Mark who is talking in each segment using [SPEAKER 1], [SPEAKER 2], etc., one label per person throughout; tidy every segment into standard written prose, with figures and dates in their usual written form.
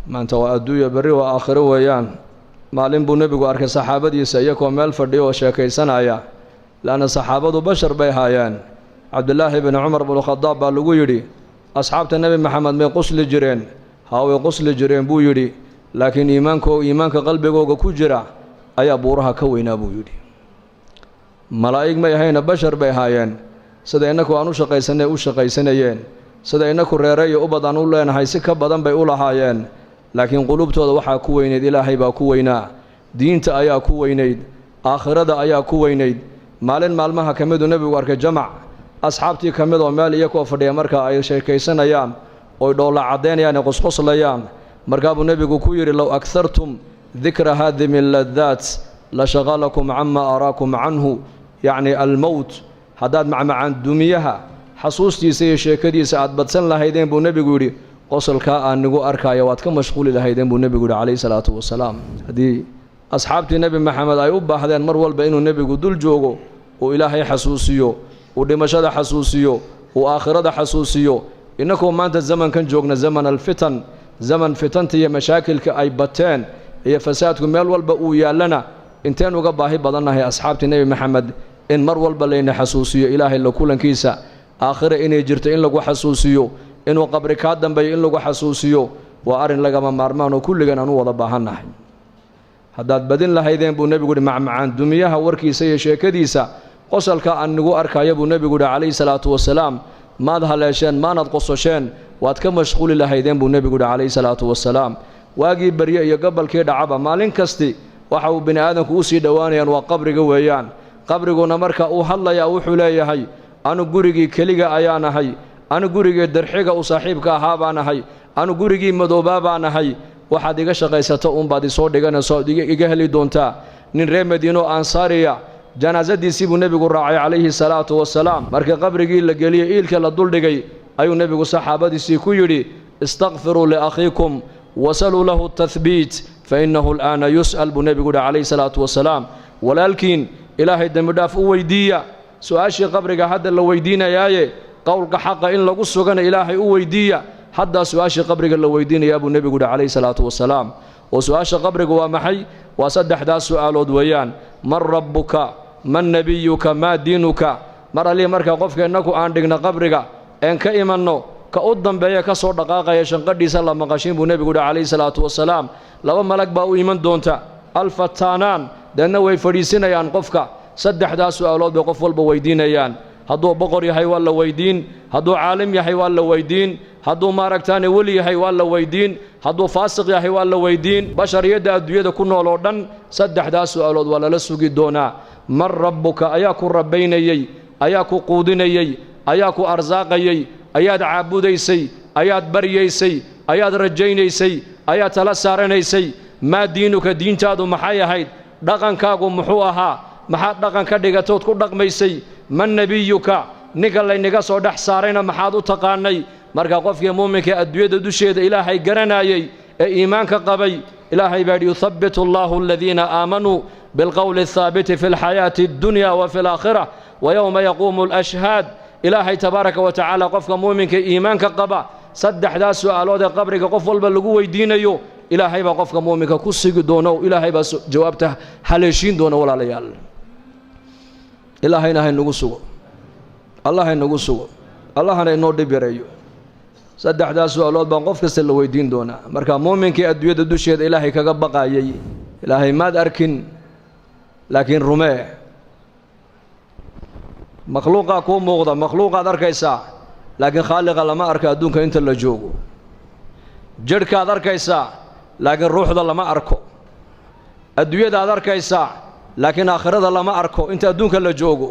[SPEAKER 1] maanta waa adduunya berri waa aakhiro weeyaan maalin buu nebigu arkay saxaabadiisa iyagoo meel fadhiyo oo sheekaysanaya laana saxaabadu bashar bay haayeen cabdillaahi ibn cumar ibn khadaab baa lagu yidhi asxaabta nebi maxamed may qusli jireen haa way qusli jireen buu yidhi laakiin iimaanka qalbigooga ku jira ayaa buuraha ka weynaa buu yidhi malaa'ig may ahayna bashar bay haayeen sida innaku aan u shaqaysanayeen sida innaku reere iyo ubad aan u leenahay si ka badan bay u lahaayeen laakiin qulubtooda waxaa ku weynayd ilaahay baa ku weynaa diinta ayaa ku weynayd aakhirada ayaa ku weynayd maalin maalmaha ka miduu nebigu arkay jamac asxaabtii ka mid oo meel iyagoo fadhiya markaa ay sheekaysanayaan oy dhoolla caddaynayaan ee qosqoslayaan markaa buu nebigu ku yidhi low aghartum dikra haadimi alladaat la shaqalakum cama araakum canhu yacni almowt haddaad macmacaan dumiyaha xasuustiisa iyo sheekadiisa aad badsan lahaydeen buu nebigu yidhi qosolkaa aan nigu arkaayo waad ka mashquuli lahaydeen buu nebigu yidhi calayhi salaatu wasalaam haddii asxaabtii nebi maxamed ay u baahdeen mar walba inuu nebigu dul joogo uu ilaahay xasuusiyo uu dhimashada xasuusiyo uu aakhirada xasuusiyo innakoo maanta zamankan joogna zaman alfitan zaman fitanta iyo mashaakilka ay bateen iyo fasaadku meel walba uu yaallana inteen uga baahi badannahay asxaabtii nebi maxamed in mar walba layna xasuusiyo ilaahay la kulankiisa aakhira inay jirto in lagu xasuusiyo inuu qabri kaa dambeeyo in lagu xasuusiyo waa arrin lagama maarmaan oo kulligan aan u wada baahannahay haddaad badin lahaydeen buu nebigu yidhi macmacaan dumiyaha warkiisa iyo sheekadiisa qosolka aan nigu arkaya buu nebigu yidhi calayhi salaatu wasalaam maad haleesheen maanad qososheen waad ka mashquuli lahaydeen buu nebigu yidhi calayhi salaatu wasalaam waagii barye iyo gobolkii dhacaba maalin kasti waxa uu bini aadamku u sii dhowaanayaan waa qabriga weeyaan qabriguna marka uu hadlayaa wuxuu leeyahay anu gurigii keliga ayaan ahay anu gurigii darxiga u saaxiibka ahaa baan ahay anu gurigii madoobaa baan ahay waxaad iga shaqaysato uunbaad isoo dhiganayso iga heli doontaa nin reer madiino ansaariya janaasadiisii buu nebigu raacay calayhi salaatu wasalaam markii qabrigii la geliyey iilka la duldhigay ayuu nebigu saxaabadiisii ku yidhi istakfiruu liakhiikum wasaluu lahu tahbiit fainnahu al'aana yus'al buu nebigu yidhi calayhi salaatu wasalaam walaalkiin ilaahay dembidhaaf u weydiiya su-aashii qabriga hadda la weydiinayaaye qowlka xaqa in lagu sugana ilaahay u weydiiya haddaa su-aashii qabriga la weydiinayaa buu nebigu yidhi calayhi salaatu wasalaam oo su-aasha qabriga waa maxay waa saddexdaas su'aalood weeyaan man rabbuka man nebiyuka maa diinuka mar allii markaa qofka innaku aan dhigna qabriga een ka imanno ka u dambeeya ka soo dhaqaaqaya shanqadhiisa la maqashin buu nebigu yidhi calayhi salaatu wasalaam laba malag baa u iman doonta alfataanaan deedna way fadhiisinayaan qofka saddexdaas su'aalood bay qof walba weydiinayaan hadduu boqor yahay waa la weydiin hadduu caalim yahay waa la weydiin hadduu maaragtaane weli yahay waa la weydiin hadduu faasiq yahay waa la weydiin bashariyadda adduunyada ku nool oo dhan saddexdaas su'aalood waa lala sugi doonaa man rabbuka ayaa ku rabbaynayey ayaa ku quudinayey ayaa ku arsaaqayey ayaad caabudaysay ayaad baryaysay ayaad rajaynaysay ayaad tala saaranaysay maa diinuka diintaadu maxay ahayd dhaqankaagu muxuu ahaa maxaad dhaqan ka dhigatood ku dhaqmaysay man nebiyuka ninka laynaga soo dhex saarayna maxaad u taqaanay marka qofkii muuminka adduunyada dusheeda ilaahay garanayay ee iimaanka qabay ilaahay baa yidhi yuthabbitu allahu aladiina aamanuu bilqowli athaabiti fi lxayaati addunya wa fi alaakhira wa yowma yaquumu alashhaad ilaahay tabaaraka wa tacaala qofka muuminka iimaanka qaba saddexdaas su'aalood ee qabriga qof walba lagu weydiinayo ilaahay baa qofka muuminka ku sigi doono ilaahay baa jawaabta haleeshiin doona walaalayaal ilaahayna haynagu sugo allah haynagu sugo allahana inoo dhib yareeyo saddexdaas su'aalood baan qof kasta la weydiin doonaa marka muuminkii adduunyada dusheeda ilaahay kaga baqaayay ilaahay maad arkin laakiin rumee makhluuqaa kuu muuqda makhluuqaad arkaysaa laakiin khaaliqa lama arko adduunka inta la joogo jidhkaad arkaysaa laakiin ruuxda lama arko adduunyadaad arkaysaa laakiin aakhirada lama arko inta adduunka la joogo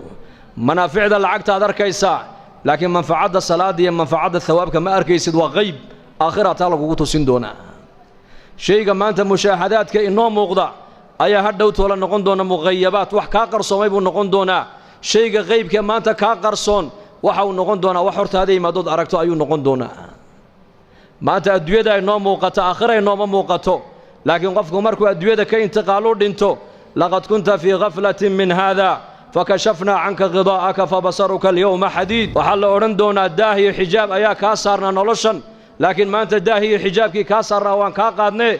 [SPEAKER 1] manaaficda lacagtaad arkaysaa laakiin manfacadda salaada iyo manfacadda thawaabka ma arkaysid waa qayb aakhira taa lagugu tusin doonaa shayga maanta mushaahadaadka inoo muuqda ayaa hadhow toola noqon doona muqayabaat wax kaa qarsoomay buu noqon doonaa shayga qaybka maanta kaa qarsoon waxa uu noqon doonaa wax hortaada imaadood aragto ayuu noqon doonaa maanta adduunyada ay noo muuqato aakhira ay nooma muuqato laakiin qofku markuu adduunyada ka intiqaalu dhinto laqad kunta fii ghaflatin min haada fakashafnaa canka ghidaa'aka fabasaruka alyawma xadiid waxaa la odhan doonaa daah iyo xijaab ayaa kaa saarnaa noloshan laakiin maanta daahiyo xijaabkii kaa saaraa waan kaa qaadnee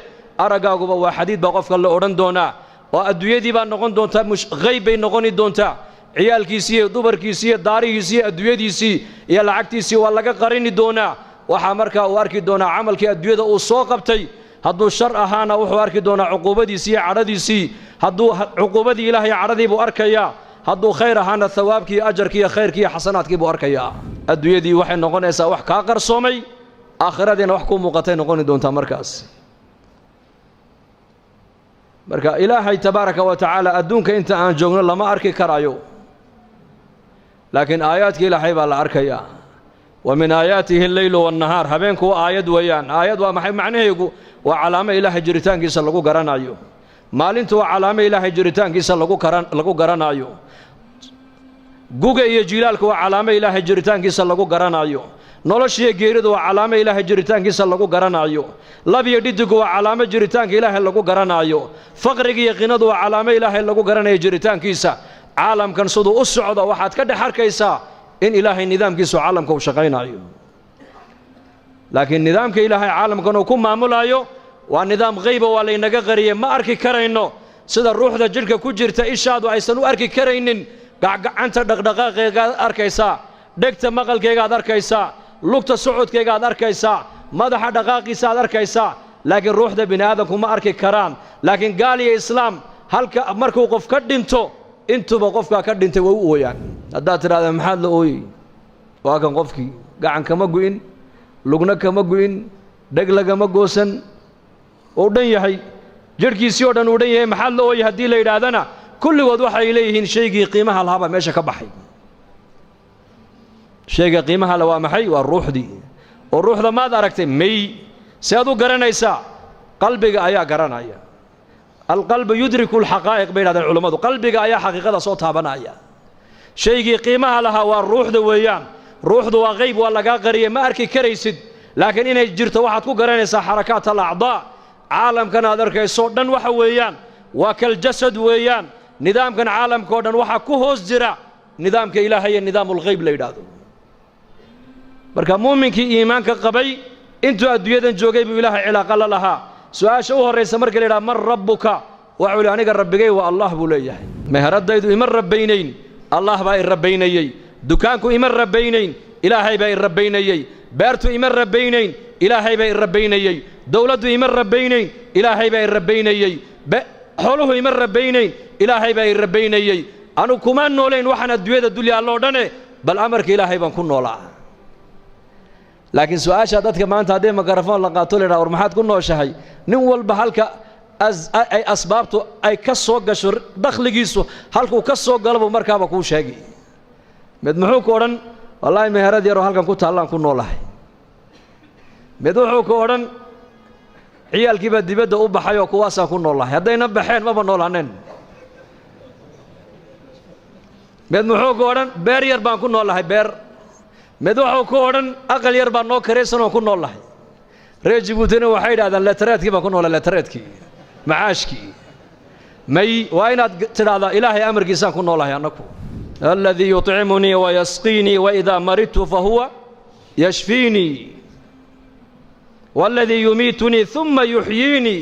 [SPEAKER 1] aragaaguba waa xadiid baa qofka la odhan doonaa oo adduunyadii baa noqon doontaa hayb bay noqoni doontaa ciyaalkiisii iyo dumarkiisii iyo daarihiisii iyo adduunyadiisii iyo lacagtiisii waa laga qarini doonaa waxaa markaa uu arki doonaa camalkii adduunyada uu soo qabtay hadduu shar ahaana wuxuu arki doonaa cuquubadiisii iyo cadhadiisii hadduu cuquubadii ilaahay cadhadii buu arkayaa hadduu khayr ahaana thawaabkii iyo ajarkii iyo khayrkii iyo xasanaadkii buu arkayaa adduunyadii waxay noqonaysaa wax kaa qarsoomay aakhiradiina wax ku muuqatay noqoni doontaa markaas marka ilaahay tabaaraka wa tacaala adduunka inta aan joogno lama arki karaayo laakiin aayaadka ilaahay baa la arkayaa wa min aayaatihi alleylu waannahaar habeenku waa aayad weeyaan aayad waa maxay macnaheegu waa calaamo ilaahay jiritaankiisa lagu garanayo maalintu waa calaamo ilaahay jiritaankiisa lagu garanayo guga iyo jilaalku waa calaamo ilaahay jiritaankiisa lagu garanayo noloshiyo geeridu waa calaamo ilaahay jiritaankiisa lagu garanayo lab iyo dhiddigu waa calaamo jiritaanka ilaahay lagu garanayo faqriga iyo qinadu waa calaamo ilaahay lagu garanayo jiritaankiisa caalamkan siduu u socdo waxaad ka dhex arkaysaa in ilaahay nidaamkiisu caalamka uu shaqaynayo laakiin nidaamka ilaahay caalamkan uu ku maamulayo waa nidaam qayba waa laynaga qariyey ma arki karayno sida ruuxda jidhka ku jirta ishaadu aysan u arki karaynin gacanta dhaqdhaqaaqeegaad arkaysaa dhegta maqalkeegaad arkaysaa lugta socodkeegaad arkaysaa madaxa dhaqaaqiisa aad arkaysaa laakiin ruuxda bini aadamku ma arki karaan laakiin gaal iyo islaam halka markuu qof ka dhinto intuba qofkaa ka dhintay way u ooyaan haddaad tidhahda maxaad la ooyey waa kan qofkii gacan kama gu'in lugna kama gu'in dheg lagama goosan uu dhan yahay jidhkiisii oo dhan uu dhan yahay maxaad la ooyey haddii la yidhaahdana kulligood waxay leeyihiin shaygii qiimaha lahaabaa meesha ka baxay shayga qiimaha le waa maxay waa ruuxdii oo ruuxda maad aragtay may si aad u garanaysaa qalbiga ayaa garanaya alqalbu yudriku alxaqaa'iq bay yidhahdeen culammadu qalbiga ayaa xaqiiqada soo taabanaya shaygii qiimaha lahaa waa ruuxda weeyaan ruuxdu waa qayb waa lagaa qariyey ma arki karaysid laakiin inay jirto waxaad ku garanaysaa xarakaat alacdaa caalamkan aad arkayso dhan waxa weeyaan waa kaljasad weeyaan nidaamkan caalamka oo dhan waxaa ku hoos jira nidaamka ilaahay iyo nidaamulghayb la yidhaahdo marka muuminkii iimaanka qabay intuu adduunyadan joogay buu ilaahay cilaaqa la lahaa su-aasha u horraysa marka la yidhaha man rabbuka waxuu ihi aniga rabbigay waa allah buu leeyahay meheradaydu ima rabbaynayn allah baa i rabbaynayey dukaanku ima rabbaynayn ilaahay baa i rabbaynayey beertu ima rabbaynayn ilaahay baa i rabbaynayey dowladdu ima rabbaynayn ilaahay baa i rabbaynayey xooluhu ima rabbaynayn ilaahay baa i rabbaynayey anu kuma noolayn waxaan adduunyada dulya alloo dhane bal amarka ilaahay baan ku noolaa laakiin su-aasha dadka maanta haddii mikrafoon la qaato la yidhaha war maxaad ku nooshahay nin walba halka ay asbaabtu ay ka soo gasho dakhligiisu halkuu ka soo galo buu markaaba kuu sheegi mid muxuu ku odhan wallaahi meherad yaroo halkan ku taallaan ku noolahay mid wuxuu ku odhan ciyaalkiibaa dibadda u baxay oo kuwaasaan ku noolahay haddayna baxeen maba noolaaneen mid muxuu ku odhan beer yar baan ku noolahay beer mid wuxuu ku odhan aqal yar baan noo karaysan oon ku noolahay reer jibuutina waxay yidhahdaan leetareedkii baan ku noolay leetareedkii macaashkii may waa inaad tidhaahdaa ilaahay amarkiisaan ku noolahay annaku alladii yuطcimunii wayasqiinii waidaa maridtu fahuwa yashfiinii والذي يميتني ثم يحييني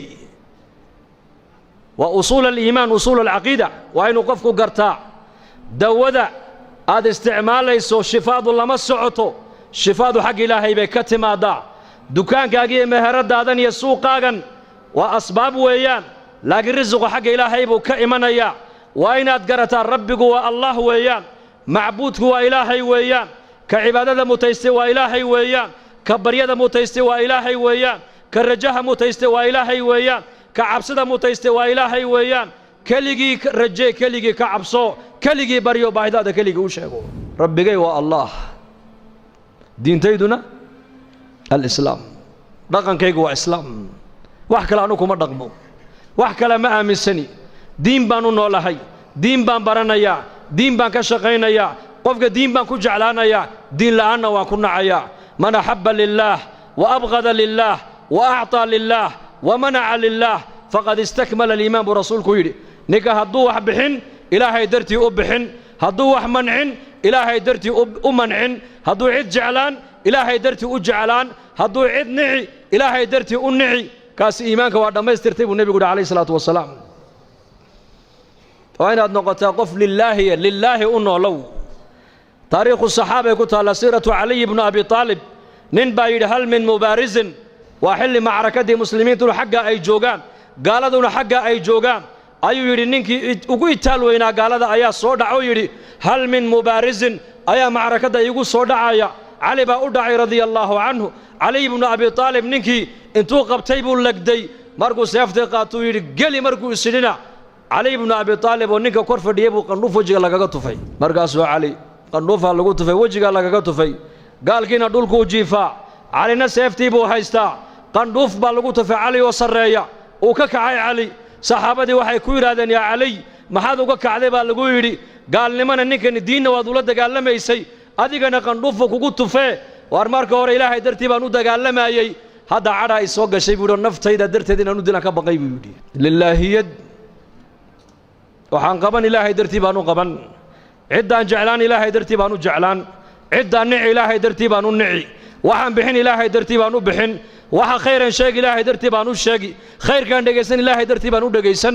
[SPEAKER 1] وأصول الإيمان أصول العقيدة وإن قفك قرطاع دوذا هذا استعمال ليس شفاء الله ما سعته شفاء حق إلهي بكتم هذا دكان كاقي مهرد هذا يسوق قاقا وأسباب ويان لكن رزق حق إلهي بكئمنا يا وإن أدقرت ربك والله ويان معبودك وإلهي ويان كعبادة متيستوى إلهي ويان كبريده متيستي وإلهي ويان كرجها متيستي وإلهي ويان كعبسده متيستي وإلهي ويان كليجي رجي كليجي كعبسو كليجي بريو باهداده كليجي وشيغو ربي هو الله دين تيدنا الإسلام رقم كيغو إسلام وحكلا أنكم ما دقمو وحكلا ما آمنسني دين بانو نولهي دين بان برانيا دين بان كشقينيا قفك دين بان كجعلانيا دين لأنا وكنا عيا من أحب لله وأبغض لله وأعطى لله ومنع لله فقد استكمل الإيمان برسول كويري نكا هدوح بحن إلهي درتي أبحن هدوح منعن إلهي درتي أمنعن هدو عد جعلان إلهي درتي أجعلان هدو عد نعي إلهي درتي أنعي كاس إيمانك وعندما يسترتب النبي عليه الصلاة والسلام وين نقطة قف لله أنه لو تاريخ الصحابة كنت على سيرة علي بن أبي طالب ننبايد هل من مبارز وحل معركة مسلمين تلو حقا أي جوغان قال دون حقا أي جوغان أيو يري نينكي ugu itaal weynaa gaalada ayaa soo dhaco yiri hal min mubarizin ayaa macrakada igu soo dhacaya Ali baa u dhacay radiyallahu anhu Ali ibn Abi Talib ninkii intuu qabtay buu lagday markuu seeftay qaatuu yiri gali markuu isidina Ali ibn Abi Talib oo ninka kor fadhiyay buu qandhuuf wajiga lagaga tufay markaasuu Ali qandhuufa lagu tufay wajiga lagaga tufay gaalkiina dhulku jiifaa Alina seeftii buu haystaa qandhuuf baa lagu tufay Ali oo sareeya uu ka kacay Ali saxaabadii waxay ku yiraahdeen yaa Ali maxaad uga kacday baa lagu yiri gaalnimana ninkan diinna waad ula dagaalamaysay adigana qandhuuf kugu tufee war marka hore Ilaahay dartii baan u dagaalamayay hadda cara ay soo gashay buu naftayda darteed inaan u dilan ka baqay buu yiri lillaahiyad waxaan qaban Ilaahay dartii baan u qaban ciddaan jeclaan Ilaahay dartii baan u jeclaan ciddaan nici Ilaahay dartii baan u nici waxaan bixin Ilaahay dartii baan u bixin waxa khayran sheeg Ilaahay dartii baan u sheegi khayrkan dhageysan Ilaahay dartii baan u dhageysan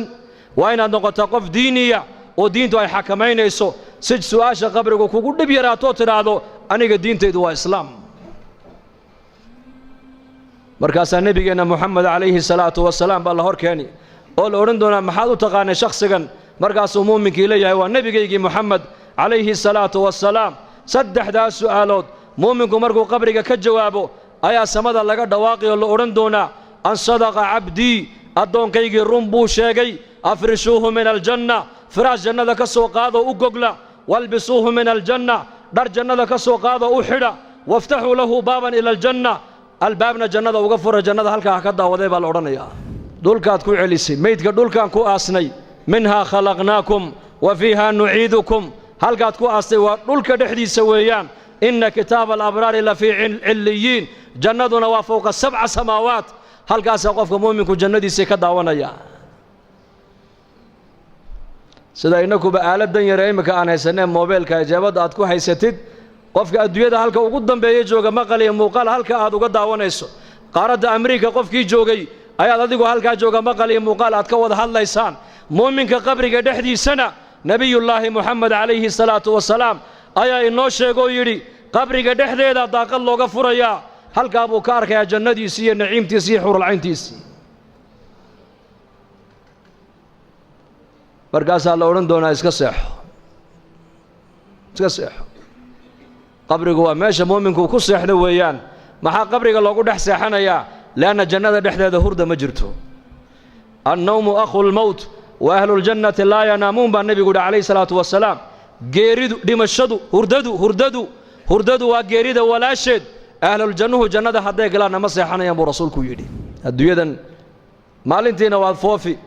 [SPEAKER 1] waa inaad noqoto qof diiniya oo diintu ay xakameynayso si su'aasha qabriga kugu dhib yaraato tiraado aniga diintaydu waa islaam markaas nabigeena Muhammad alayhi salatu wasalaam baa la hor keenay oo la oran doona maxaad u taqaanay shakhsigan markaas uu muuminkii leeyahay waa nabigeeygi Muhammad alayhi salatu wasalaam saddexda su'aalood muuminku markuu qabriga ka jawaabo ayaa samada laga dhawaaqay oo la oran doona an sadaqa abdi adoonkaygi run buu sheegay afrishuhu min aljanna firaas jannada ka soo qaado u gogla walbisuhu min aljanna dar jannada ka soo qaado u xidha waftahu lahu baaban ila aljanna albaabna jannada uga fura jannada halka ka daawaday baa la oranayaa dhulkaad ku celisay meydka dhulkan ku aasnay minha khalaqnaakum wa fiha nu'iidukum halkaad ku aasay waa dhulka dhexdiisa weeyaan inna kitaab al-abraar la fi illiyin jannaduna waa fawqa 7 samaawaat halkaas qofka muuminku jannadiisa ka daawanaya sida inakuba aaladan yar imika aan haysanay mobilka jaabada aad ku haysatid qofka adduunyada halka ugu dambeeyay jooga maqal iyo muuqaal halka aad uga daawanayso qaaradda Ameerika qofkii joogay ayaad adigu halka jooga maqal iyo muuqaal aad ka wada hadlaysaan muuminka qabriga dhexdiisana nabiyullaahi Muhammad alayhi salatu wasalaam ayaa inoo sheego yiri qabriga dhexdeeda daaqad looga furaya halka buu ka arkayaa jannadiisa iyo naciimtiisa iyo xurul cayntiisa markaas la oran doona iska seexo qabrigu waa meesha muuminku ku seexdo weeyaan maxaa qabriga loogu dhex seexanayaa laana jannada dhexdeeda hurda ma jirto an-nawmu akhul maut wa ahlul jannati la yanaamun ba nabigu alayhi salatu wasalaam geeridu dhimashadu hurdadu waa geerida walaasheed ahlul jannuhu jannada haday galaan ma seexanayaan buu rasuulku yiri adduunyadan maalintiina waad foofi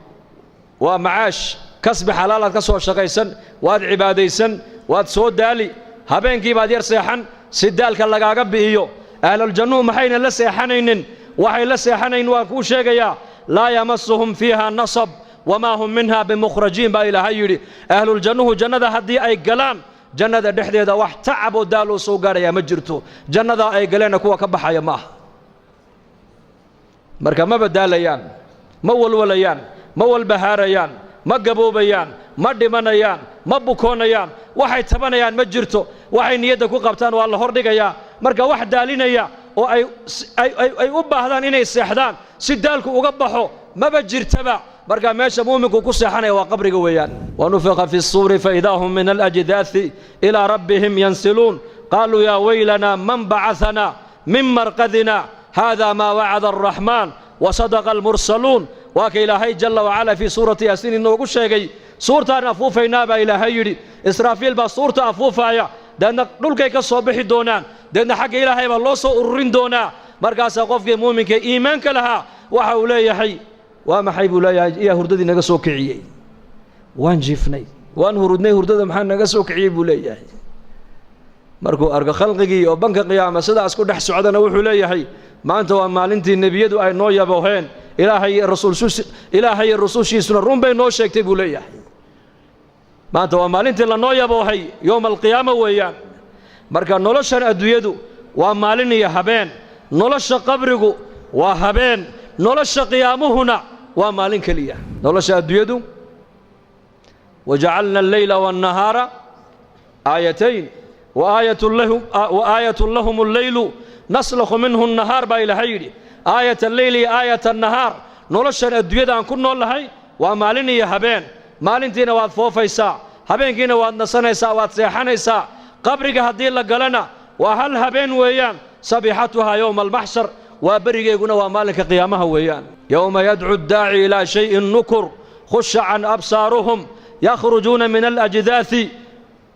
[SPEAKER 1] waa macaash kasbi xalaalaad ka soo shaqaysan waad cibaadaysan waad soo daali habeenkii baad yar seexan si daalka lagaaga biiyo ahlul jannuhu maxayna la seexanaynin waxay la seexanayn waa ku sheegaya la yamassuhum fiha nasab wama hum minha bimukhrajin ba ilaahay yiri ahlul jannuhu jannada hadii ay galaan jannada dhexdeeda wax tacab oo daal oo soo gaaraya ma jirto jannada ay galeen kuwa ka baxaya ma aha marka ma badaalayaan ma walwalayaan ma walbahaarayaan ma gaboobayaan ma dhimanayaan ma bukoonayaan waxay tabanayaan ma jirto waxay niyada ku qabtaan waa la hordhigayaa marka wax daalinaya oo ay u baahdaan inay seexdaan si daalku uga baxo maba jirtaba marka meesha muuminku ku seexanaya waa qabriga weeyaan wa nufiqa fi as-suri fa idahum min al-ajdathi ila rabbihim yansilun qalu ya waylana man ba'athana min marqadina hadha ma wa'ada ar-rahman wa sadaqa al-mursalun wa ka ilahi jalla wa ala fi surati yasin inoogu sheegay suurtaan afuufayna ba ilaahay yiri israafil ba suurta afuufaya dadna dhulkay ka soo bixi doonaan dadna xagga ilaahay ba loo soo ururin doonaa markaas qofkii muuminka iimaanka laha waxa uu leeyahay waa maxay buu leeyahay iyo hurdadii naga soo kiciyay waan jiifnay waan hurudnay hurdada maxaa naga soo kiciyay buu leeyahay markuu arko khalqigii oo banka qiyaama sidaas ku dhex socdana wuxuu leeyahay maanta waa maalintii nabiyadu ay noo yabooheen ilaahay iyo rasuushiisuna run bay noo sheegtay buu leeyahay maanta waa maalintii la noo yaboohay yawm alqiyaama weeyaan marka noloshan adduunyadu ومالين يهبين نولش قبرك وهبين نولش قيامهنا ومالين كليا نولش أدويدو وجعلنا الليل والنهار آيتين وآية لهم الليل نسلخ منه النهار بايلهيري آية الليل آية النهار نولشان أدويدا أن كن نولهي ومالين يهبين مالين واد فوفيسا هبين كينا واد نسانيسا واد سيحانيسا قبرك هدين لقلنا وهل هبين ويان صبيحتها يوم المحشر وبرق يقولنا ومالك قيامها ويان يوم يدعو الداعي إلى شيء نكر خش عن أبصارهم يخرجون من الأجداث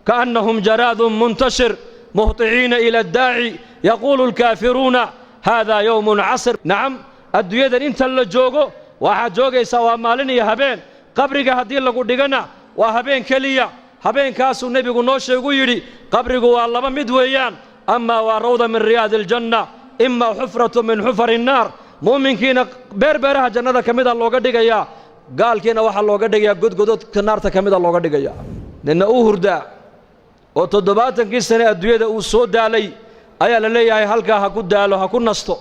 [SPEAKER 1] كأنهم جراد منتشر مهطعين إلى الداعي يقول الكافرون هذا يوم عسر نعم الدويدا انت اللي جوغو واحد جوغي سوا مالين يهبين قبرك هدين لقو ديغنا وهبين كليا هبين كاسو النبي نوشي يقول قبرك والله مدويان أما وروضة من رياض الجنة إما حفرة من حفر النار مؤمن كينا بيربرها جنة كميدا اللوغا ديغيا قال كينا واحد اللوغا ديغيا قد كنار كميدا اللوغا ديغيا لأن أوهردا وتدباتن سنة الدويدا وصود دالي أيا للي هلكا هكو دالو هكو نستو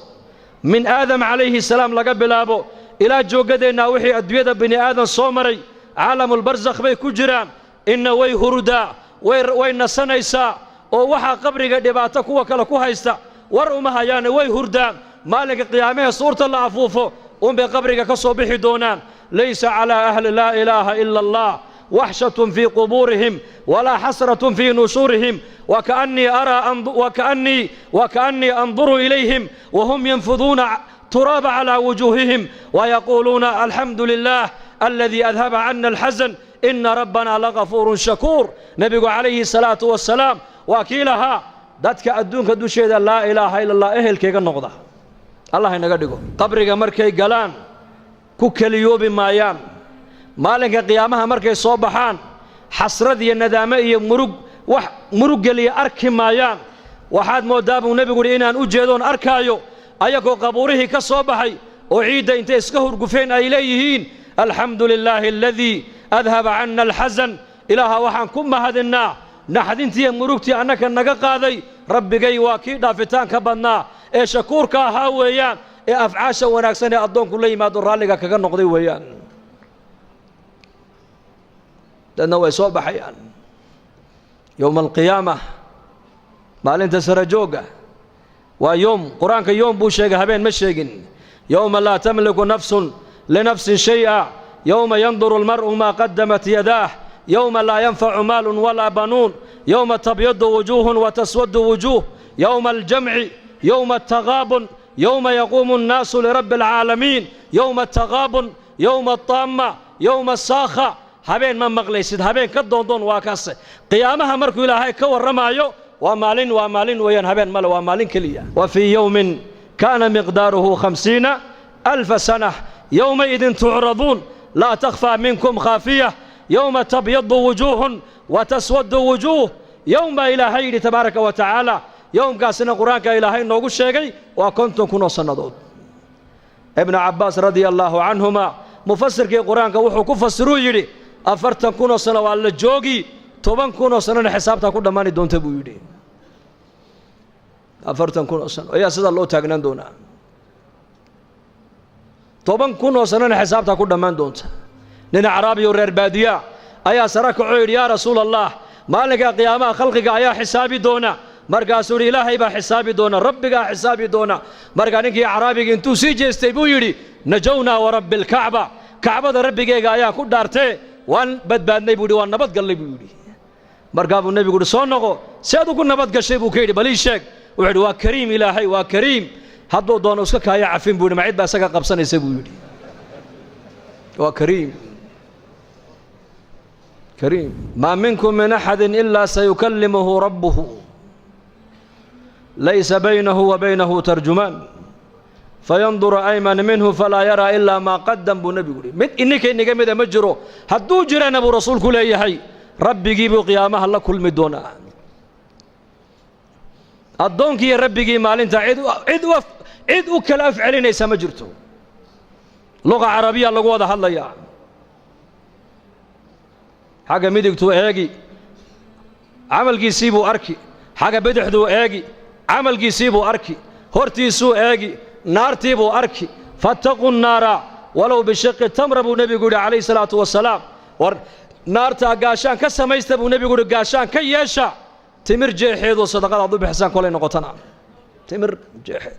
[SPEAKER 1] من آدم عليه السلام لقبل أبو إلى جوجدنا وحي الدويدا بني آدم صومري عالم البرزخ بي كجران إن وي هردا وي نسانيسا ووحا قبرك دباتك وكلا كوهيستا ورؤمها يعني وي هردان مالك قيامه صورة الله عفوفه بقبرك كصبح دونان ليس على أهل لا إله إلا الله وحشة في قبورهم ولا حسرة في نشورهم وكأني أنظر إليهم وهم ينفضون تراب على وجوههم ويقولون الحمد لله الذي أذهب عنا الحزن إن ربنا لغفور شكور نبي عليه الصلاة والسلام وكيلها دادك أدونك دوشي لا إله إلا الله إهل كيغا النقضة الله ينقدقو قبرك مركي قلان كوكاليوب مايان مالك قيامها مركي صوبحان حسرد الندامة مرق لي أركي مايان وحاد موداب ونبي قول إنان أجيدون أركايو أيكو قبوره كصوبحي أعيد إنت إسكهر قفين إليهين الحمد لله الذي أذهب عنا الحزن إلها وحان كم هدنا نحدنتي مرقتي أنك النقاقاذي ربي قي واكي دافتان كبنا إيه شكورك هاويان إيه أفعاشا وناكساني أدون كل ما در رالك كغن نقضي ويان لأنه يصوب حيان يوم القيامة مالين تسرجوغا ويوم قرآنك يوم بوشيغا هبين مشيغن يوم لا تملك نفس لنفس شيئا يوم ينظر المرء ما قدمت يداه يوم لا ينفع مال ولا بنون يوم تبيض وجوه وتسود وجوه يوم الجمع يوم التغابن يوم يقوم الناس لرب العالمين يوم التغابن يوم الطامة يوم الساخة هبين من مغليسد هبين كدون واكاس قيامها مركو إلهي كور رمايو ومالين وين هبين مال ومالين كليا وفي يوم كان مقداره 50,000 سنة يومئذ تعرضون لا تخفى منكم خافية يوم تبيض وجوه وتسود وجوه يوم إلهي تبارك وتعالى يوم قاسنا قرآنك إلهي نوغو الشيقي وكنتم كنوا صندود ابن عباس رضي الله عنهما مفسر كي قرآنك وحو كفسروا يري أفرتن كنوا صنوا على الجوغي طبان كنوا صنوا حسابتا كل ماني دون تبو يري أفرتن كنوا صنوا يا سيد الله تاقنان دونا طبان كنوا صنوا حسابتا كل مان دون نين عربي ورير بادية أيا سرك عير يا رسول الله مالك قيامة خلقك أيا حسابي دونا مرقا سوري إلهي با حسابي دونا ربك حسابي دونا مرقا نكي عربي انتو سيجي استيبو يري نجونا ورب الكعبة كعبة ربك أيا كود دارتي وان بدبادني بودي وان نبت قلبي بودي مرقا ابو النبي قول صونقو سيادو كون نبت قشيبو كيدي بلي الشيك وعد وكريم إلهي وكريم هدو دونا اسكا كايا عفين بودي معيد باسكا قبصان يسيبو يري وكريم كريم ما منكم من أحد إلا سيكلمه ربه ليس بينه وبينه ترجمان فينظر أيمن منه فلا يرى إلا ما قدم بنبي قولي إنك مدى مجرو هدو جرى نبو رسول كل أيهي ربي جيبوا قيامها الله كل مدونا الدونك يا ربي جي مال انت عد وكل أفعلين يسا مجرته لغة عربية لغة هذا الله يا حاجة ميدك تو ايجي عمل جي سيبو أركي حاجة بدحدو ايجي camalkiisiibuu arki hortiisuu eegi naartiibuu arki fattaqu nnaara walow bishiqi tamra buu nebigu yidhi calayhi salaatu wasalaam war naartaa gaashaan ka samaysta buu nebigu yidhi gaashaan ka yeesha timir jeexeedoo sadaqadaad u bixisaan kolay noqotana timir jeexeed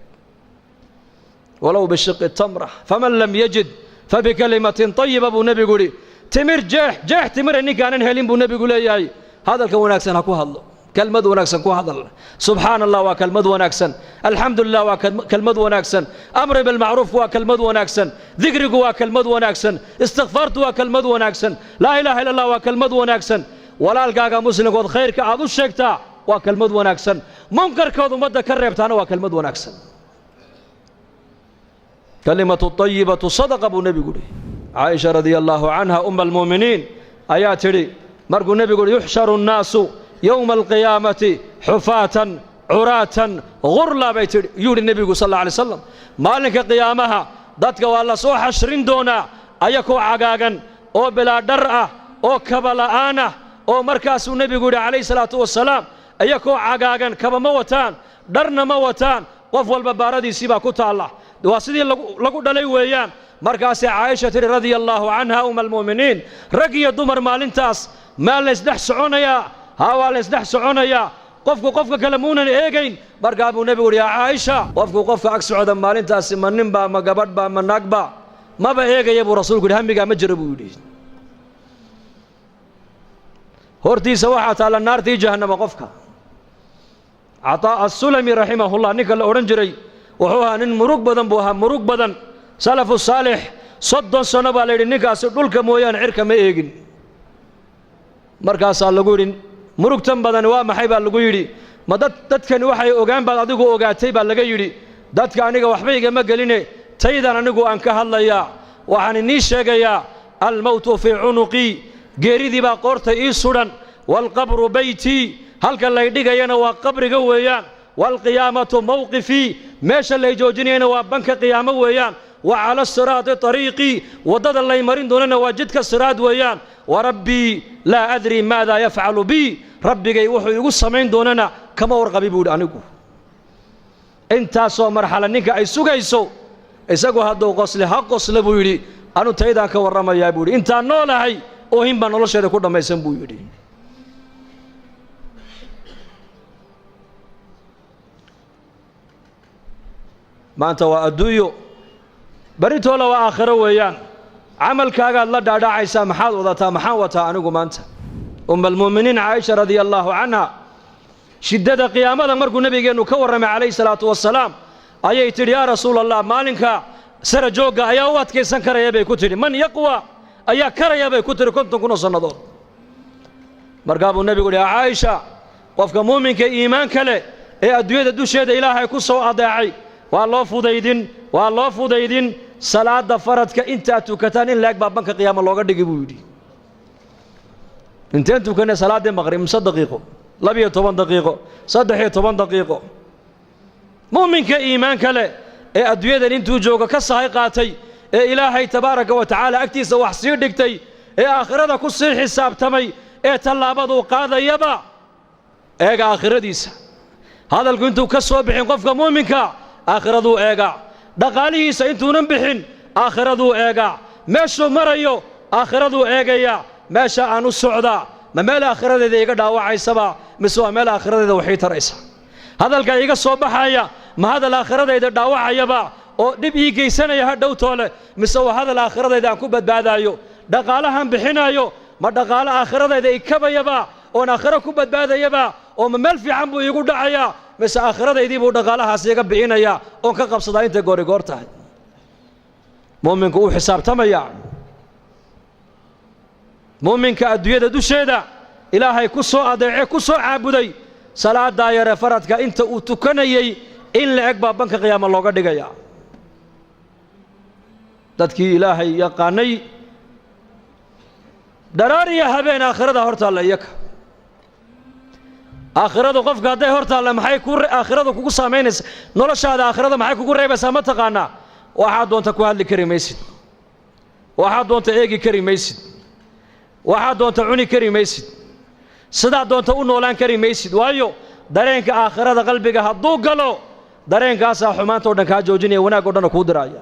[SPEAKER 1] walow bishiqi tamra faman lam yajid fabikalimatin tayiba buu nebigu yidhi timir jeex timira ninkaanan helin buu nebigu leeyahay hadalka wanaagsan ha ku hadlo kelmad wanaagsan ku hadal subxaana allah waa kelmad wanaagsan alxamdu lilah waa kelmad wanaagsan amri bilmacruufku waa kelmad wanaagsan dikrigu waa kelmad wanaagsan istikfaartu waa kelmad wanaagsan laa ilaaha illa allah waa kelmad wanaagsan walaalkaaga muslimkood khayrka aad u sheegtaa waa kelmad wanaagsan munkarkood ummadda ka reebtaana waa kelmad wanaagsan kalimatu tayibatu sadaqa buu nebigu yidhi caaisha radia allaahu canha umma almu'miniin ayaa tidhi markuu nebigu yidhi yuxsharu nnaasu yowma alqiyaamati xufaatan curaatan gurla bay tidhi yuu yidhi nebigu sal alla alay slam maalinka qiyaamaha dadka waa la soo xashrin doonaa ayakoo cagaagan oo bilaa dhar ah oo kaba la'aan ah oo markaasuu nebigu yidhi calayhi salaatu wasalaam ayakoo cagaagan kaba ma wataan dharna ma wataan qof walba baaradiisii baa ku taalla waa sidii lagu dhalay weeyaan markaasay caaisha tidhi radia allaahu canha umma almu'miniin rag iyo dumar maalintaas maa laysdhex soconayaa haa waa laysdhex soconayaa qofku qofka kale muunan eegayn markaa buu nebigu yidhi yaa caaisha qofku qofka ag socda maalintaasi ma ninbaa ma gabadhbaa ma naagba maba eegaya buu rasuulku yidhi hamigaa ma jira buu yidhi hortiisa waxaa taalla naartii jahannama qofka cataa assulami raximahullah ninka la odhan jiray wuxuu ahaa nin murug badan buu ahaa murug badan salafu saalix 30 sano baa la yidhi ninkaasi dhulka mooyaane cirka ma eegin markaasaa lagu yidhi murugtan badan waa maxay baa lagu yidhi ma dadkani waxay ogaan baad adigu ogaatay baa laga yidhi dadka aniga waxba igama geline taydan anigu aan ka hadlayaa waxaan inii sheegayaa almowtu fii cunuqii geeridii baa qoorta ii sudhan waalqabru beytii halka lay dhigayana waa qabriga weeyaan waalqiyaamatu mawqifii meesha lay joojinayana waa banka qiyaamo weeyaan wa cala siraati طariiqii waddada lay marin doonana waa jidka siraad weeyaan warabbii laa adri maadaa yafcalu bii rabbigay wuxuu igu samayn doonana kama warqabi buu yidhi anigu intaasoo marxala ninka ay sugayso isagu hadduu qosle ha qosle buu yidhi anu taydaan ka warramayaa buu yidhi intaan noolahay oohin baa nolosheeda ku dhammaysan buu yidhi maanta waa adduunyo baritoola waa aakhiro weeyaan camalkaagaad la dhaadhacaysaa maxaad wadataa maxaan wataa anigu maanta umma almu'miniin caaisha radia allaahu canha shiddada qiyaamada markuu nebigeennu ka warramay calayhi salaatu wasalaam ayay tidhi yaa rasuula allah maalinka sara joogga ayaa u adkaysan karaya bay ku tidhi man yaqwa ayaa karaya bay ku tidhi 50 kun oo sannadood markaa buu nebigu yidhi caaisha qofka muuminka iimaanka leh ee adduunyada dusheeda ilaahay ku soo adeecay waa loo fudaydin salaada faradka intaad tukataan in laeg baa banka qiyaamo looga dhigi buu yidhi inteen tukanay salaaddii maqrib 5 daqiiqo 12 daqiiqo 13 daqiiqo muuminka iimaanka leh ee adduunyadan intuu joogo ka sahay qaatay ee ilaahay tabaaraka wa tacaala agtiisa wax sii dhigtay ee aakhirada ku sii xisaabtamay ee tallaabaduu qaadayaba eega aakhiradiisa hadalku intuu ka soo bixin qofka muuminka aakhiraduu eegaa dhaqaalihiisa intuunan bixin aakhiraduu eegaa meeshuu marayo aakhiraduu eegayaa meesha aan u socdaa ma meel aakhiradeeda iga dhaawacaysaba mise waa meel aakhiradeeda waxii taraysa hadalka iga soo baxaya ma hadal aakhiradayda dhaawacayaba oo dhib ii geysanaya ha dhowtoole mise waa hadal aakhiradayda aan ku badbaadaayo dhaqaalahan bixinaayo ma dhaqaalo aakhiradayda ikabayaba oon aakhiro ku badbaadayaba oo ma meel fiican buu iigu dhacayaa mise aakhiradaydii buu dhaqaalahaas iga bixinayaa oon ka qabsadaa intay goorigoor tahay mu'minku uu xisaabtamaya mu'minka adduunyada dusheeda ilaahay ku soo adeece ku soo caabuday salaadaa yare faradka inta uu tukanayay in la eg baa banka qiyaamo looga dhigaya dadkii ilaahay yaqaanay dharaar iyo habeen aakhirada hortaalla iyaka aakhiradu qofka hadday hortaalla maxay aakhiradu kugu saamaynaysa noloshaada aakhirada maxay kugu reebaysaa ma taqaanaa waxaad doonta ku hadli kari maysid waxaad doonta eegi kari maysid waxaad doonta cuni kari maysid sidaad doonta u noolaan kari maysid waayo dareenka aakhirada qalbiga hadduu galo dareenkaasaa xumaantoo dhan kaa joojinaya wanaag oo dhan kuu diraya